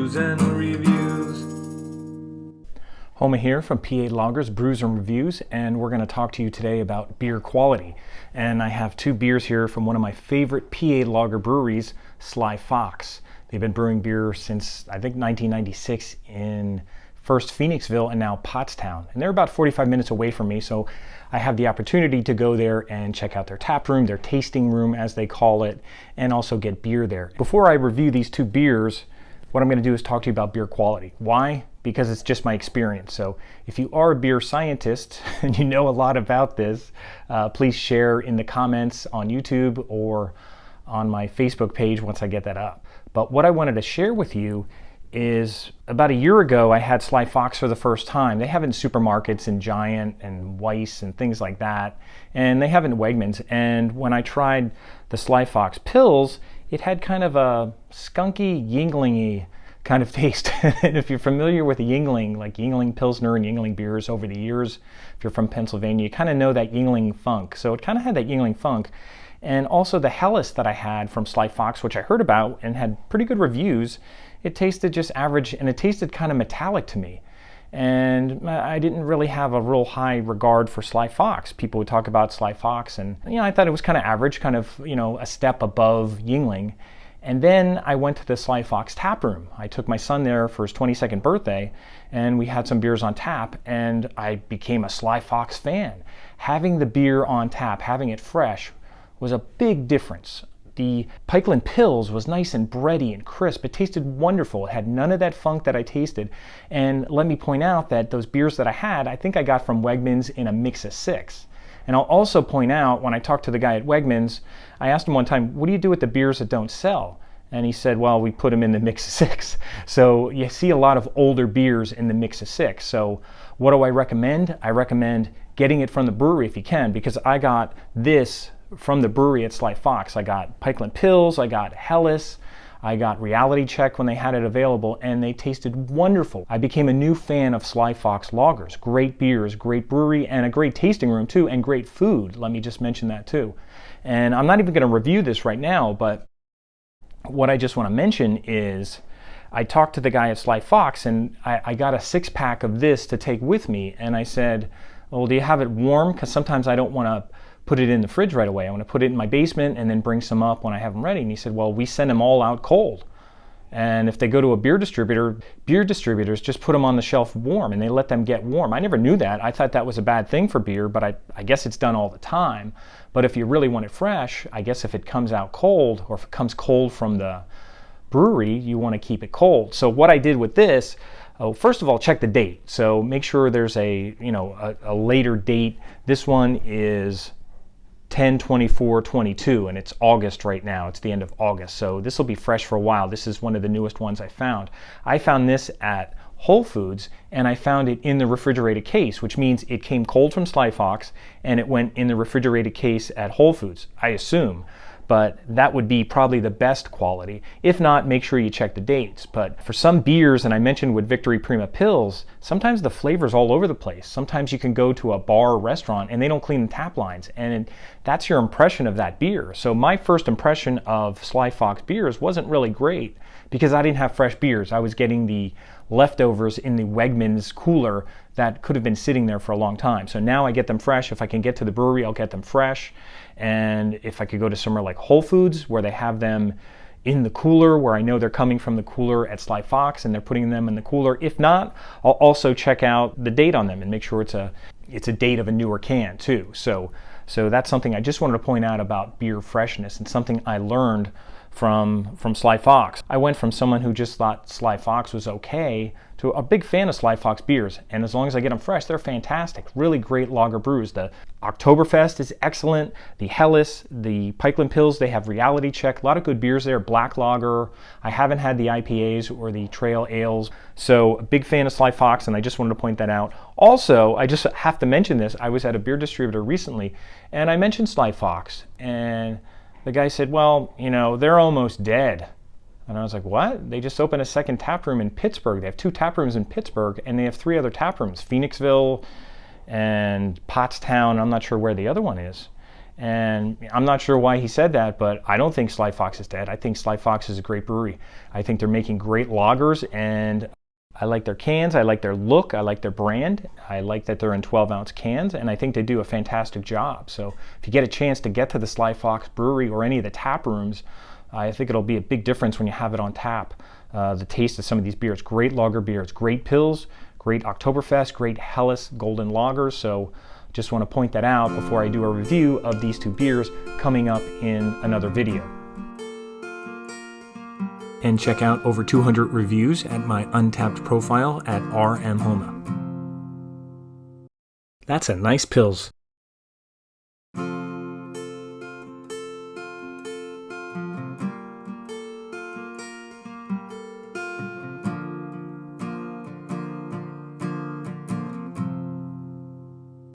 brews and reviews. Homa here from PA Lagers, Brews and Reviews, and we're going to talk to you today about beer quality. And I have two beers here from one of my favorite PA lager breweries, Sly Fox. They've been brewing beer since, I think, 1996 in first Phoenixville and now Pottstown. And they're about 45 minutes away from me, so I have the opportunity to go there and check out their tap room, their tasting room as they call it, and also get beer there. Before I review these two beers, what I'm going to do is talk to you about beer quality. Why? Because it's just my experience. So if you are a beer scientist and you know a lot about this, please share in the comments on YouTube or on my Facebook page once I get that up. But what I wanted to share with you is about a year ago I had Sly Fox for the first time. They have it in supermarkets and Giant and Weiss and things like that, and they have it in Wegmans. And when I tried the Sly Fox Pils, it had kind of a skunky, Yuengling-y kind of taste. And if you're familiar with a Yuengling, like Yuengling Pilsner and Yuengling beers over the years, if you're from Pennsylvania, you kind of know that Yuengling funk. So it kind of had that Yuengling funk. And also the Helles that I had from Sly Fox, which I heard about and had pretty good reviews, it tasted just average, and it tasted kind of metallic to me. And I didn't really have a real high regard for Sly Fox. People would talk about Sly Fox, and I thought it was kind of average, kind of a step above Yuengling. And then I went to the Sly Fox tap room. I took my son there for his 22nd birthday, and we had some beers on tap, and I became a Sly Fox fan. Having the beer on tap, having it fresh, was a big difference. The Pikeland Pils was nice and bready and crisp. It tasted wonderful. It had none of that funk that I tasted. And let me point out that those beers that I had, I think I got from Wegmans in a mix of 6. And I'll also point out, when I talked to the guy at Wegmans, I asked him one time, what do you do with the beers that don't sell? And he said, well, we put them in the mix of 6. So you see a lot of older beers in the mix of 6. So what do I recommend? I recommend getting it from the brewery if you can, because I got this from the brewery at Sly Fox. I got Pikeland Pils, I got Helles, I got Reality Check when they had it available, and they tasted wonderful. I became a new fan of Sly Fox lagers. Great beers, great brewery, and a great tasting room too, and great food. Let me just mention that too. And I'm not even going to review this right now, but what I just want to mention is I talked to the guy at Sly Fox, and I got a 6-pack of this to take with me, and I said, well, do you have it warm? Because sometimes I don't want to put it in the fridge right away. I want to put it in my basement and then bring some up when I have them ready. And he said, well, we send them all out cold. And if they go to a beer distributors just put them on the shelf warm, and they let them get warm. I never knew that. I thought that was a bad thing for beer, but I guess it's done all the time. But if you really want it fresh, I guess if it comes out cold, or if it comes cold from the brewery, you want to keep it cold. So what I did with this, first of all, check the date. So make sure there's a later date. This one is 10/24/22, and it's August right now. It's the end of August, so this will be fresh for a while. This is one of the newest ones I found. I found this at Whole Foods, and I found it in the refrigerated case, which means it came cold from Sly Fox and it went in the refrigerated case at Whole Foods, I assume. But that would be probably the best quality. If not, make sure you check the dates. But for some beers, and I mentioned with Victory Prima Pils, sometimes the flavor's all over the place. Sometimes you can go to a bar or restaurant and they don't clean the tap lines, and that's your impression of that beer. So my first impression of Sly Fox beers wasn't really great because I didn't have fresh beers. I was getting the leftovers in the Wegmans cooler that could have been sitting there for a long time. So now I get them fresh. If I can get to the brewery, I'll get them fresh. And if I could go to somewhere like Whole Foods where they have them in the cooler, where I know they're coming from the cooler at Sly Fox and they're putting them in the cooler. If not, I'll also check out the date on them and make sure it's a date of a newer can too. So that's something I just wanted to point out about beer freshness, and something I learned from Sly Fox. I went from someone who just thought Sly Fox was okay to a big fan of Sly Fox beers, and as long as I get them fresh, they're fantastic. Really great lager brews. The Oktoberfest is excellent. The Helles, the Pikeland Pils, they have Reality Check. A lot of good beers there. Black Lager. I haven't had the IPAs or the Trail Ales. So a big fan of Sly Fox, and I just wanted to point that out. Also, I just have to mention this. I was at a beer distributor recently, and I mentioned Sly Fox, and the guy said, well, they're almost dead. And I was like, what? They just opened a second tap room in Pittsburgh. They have 2 tap rooms in Pittsburgh, and they have 3 other tap rooms, Phoenixville and Pottstown. I'm not sure where the other one is. And I'm not sure why he said that, but I don't think Sly Fox is dead. I think Sly Fox is a great brewery. I think they're making great lagers, and I like their cans, I like their look, I like their brand, I like that they're in 12-ounce cans, and I think they do a fantastic job. So if you get a chance to get to the Sly Fox Brewery or any of the tap rooms, I think it'll be a big difference when you have it on tap. The taste of some of these beers, great lager beers, great pills, great Oktoberfest, great Helles Golden Lagers. So just want to point that out before I do a review of these two beers coming up in another video. And check out over 200 reviews at my Untapped profile at RMHoma. That's a nice pills.